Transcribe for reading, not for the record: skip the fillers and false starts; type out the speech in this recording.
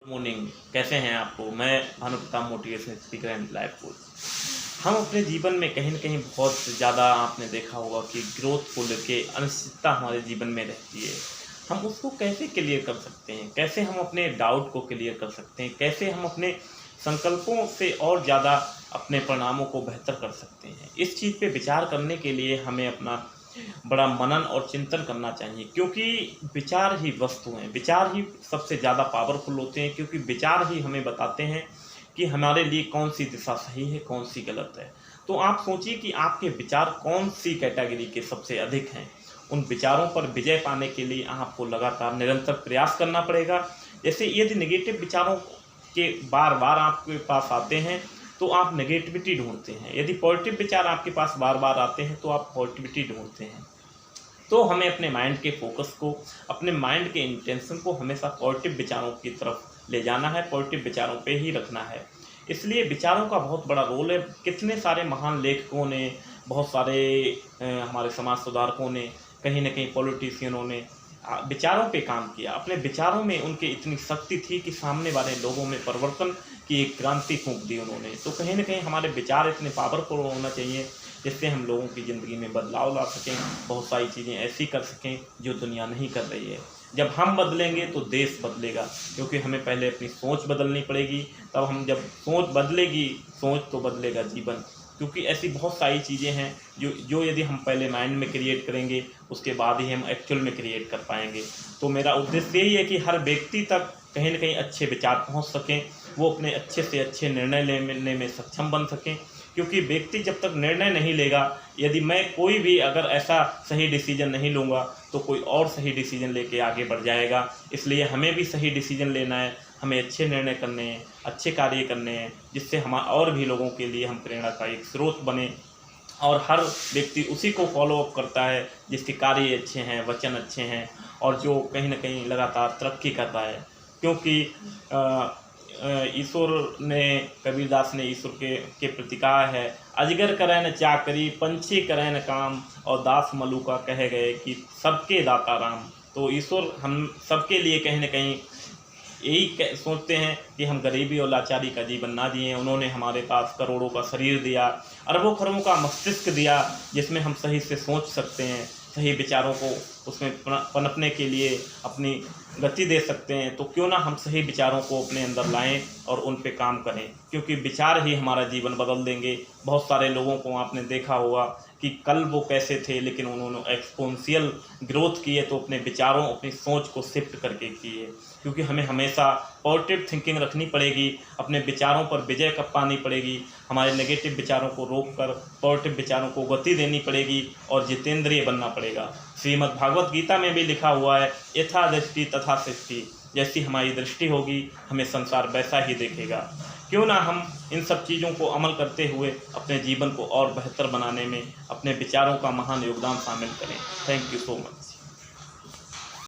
Morning, कैसे हैं आपको? मैं Bhanupratap motivational speaker and life coach. हम अपने जीवन में कहीं न कहीं बहुत ज़्यादा आपने देखा होगा कि ग्रोथ को लेके अनिश्चितता हमारे जीवन में रहती है। हम उसको कैसे क्लियर कर सकते हैं? कैसे हम अपने डाउट को क्लियर कर सकते हैं? कैसे हम अपने संकल्पों से और ज़्यादा अपने परिणामों को बेहतर कर सकते हैं? इस चीज़ पे विचार करने के लिए हमें अपना बड़ा मनन और चिंतन करना चाहिए, क्योंकि विचार ही वस्तु हैं, विचार ही सबसे ज़्यादा पावरफुल होते हैं, क्योंकि विचार ही हमें बताते हैं कि हमारे लिए कौन सी दिशा सही है, कौन सी गलत है। तो आप सोचिए कि आपके विचार कौन सी कैटेगरी के सबसे अधिक हैं। उन विचारों पर विजय पाने के लिए आपको लगातार निरंतर प्रयास करना पड़ेगा। जैसे यदि नेगेटिव विचारों के बार बार आपके पास आते हैं तो आप नेगेटिविटी ढूंढते हैं, यदि पॉजिटिव विचार आपके पास बार बार आते हैं तो आप पॉजिटिविटी ढूंढते हैं। तो हमें अपने माइंड के फोकस को, अपने माइंड के इंटेंशन को हमेशा पॉजिटिव विचारों की तरफ ले जाना है, पॉजिटिव विचारों पे ही रखना है। इसलिए विचारों का बहुत बड़ा रोल है। कितने सारे महान लेखकों ने, बहुत सारे हमारे समाज सुधारकों ने, कहीं ना कहीं पॉलिटिशियनों ने विचारों पे काम किया। अपने विचारों में उनकी इतनी शक्ति थी कि सामने वाले लोगों में परिवर्तन की एक क्रांति फूंक दी उन्होंने। तो कहीं ना कहीं हमारे विचार इतने पावरफुल होना चाहिए जिससे हम लोगों की ज़िंदगी में बदलाव ला सकें, बहुत सारी चीज़ें ऐसी कर सकें जो दुनिया नहीं कर रही है। जब हम बदलेंगे तो देश बदलेगा, क्योंकि हमें पहले अपनी सोच बदलनी पड़ेगी। तब हम जब सोच बदलेगी, सोच तो बदलेगा जीवन। क्योंकि ऐसी बहुत सारी चीज़ें हैं जो यदि हम पहले माइंड में क्रिएट करेंगे, उसके बाद ही हम एक्चुअल में क्रिएट कर पाएंगे। तो मेरा उद्देश्य यही है कि हर व्यक्ति तक कहीं ना कहीं अच्छे विचार पहुंच सकें, वो अपने अच्छे से अच्छे निर्णय लेने में सक्षम बन सकें। क्योंकि व्यक्ति जब तक निर्णय नहीं लेगा, यदि मैं कोई भी अगर ऐसा सही डिसीजन नहीं लूँगा तो कोई और सही डिसीजन लेके आगे बढ़ जाएगा। इसलिए हमें भी सही डिसीजन लेना है, हमें अच्छे निर्णय करने हैं, अच्छे कार्य करने हैं, जिससे हम और भी लोगों के लिए हम प्रेरणा का एक स्रोत बने। और हर व्यक्ति उसी को फॉलो अप करता है जिसके कार्य अच्छे हैं, वचन अच्छे हैं और जो कहीं ना कहीं लगातार तरक्की कर रहा है। क्योंकि ईश्वर ने, कबीरदास ने ईश्वर के प्रति कहा है, अजगर करे न चाकरी, पंछी करे न काम, और दास मलुका कह गए कि सबके दाता राम। तो ईश्वर हम सबके लिए कहीं ना कहीं यही सोचते हैं कि हम गरीबी और लाचारी का जीवन ना जिएं। उन्होंने हमारे पास करोड़ों का शरीर दिया, अरबों खरबों का मस्तिष्क दिया, जिसमें हम सही से सोच सकते हैं, सही विचारों को उसमें पनपने के लिए अपनी गति दे सकते हैं। तो क्यों ना हम सही विचारों को अपने अंदर लाएं और उन पे काम करें, क्योंकि विचार ही हमारा जीवन बदल देंगे। बहुत सारे लोगों को आपने देखा होगा कि कल वो कैसे थे, लेकिन उन्होंने एक्सपोनेंशियल ग्रोथ की है तो अपने विचारों, अपनी सोच को शिफ्ट करके की है। क्योंकि हमें हमेशा पॉजिटिव थिंकिंग रखनी पड़ेगी, अपने विचारों पर विजय कब पानी पड़ेगी, हमारे नेगेटिव विचारों को रोककर पॉजिटिव विचारों को गति देनी पड़ेगी और जितेंद्रिय बनना पड़ेगा। श्रीमद् भागवत गीता में भी लिखा हुआ है, यथा दृष्टि तथा सृष्टि। जैसी हमारी दृष्टि होगी, हमें संसार वैसा ही देखेगा। क्यों ना हम इन सब चीज़ों को अमल करते हुए अपने जीवन को और बेहतर बनाने में अपने विचारों का महान योगदान शामिल करें। Thank you so much.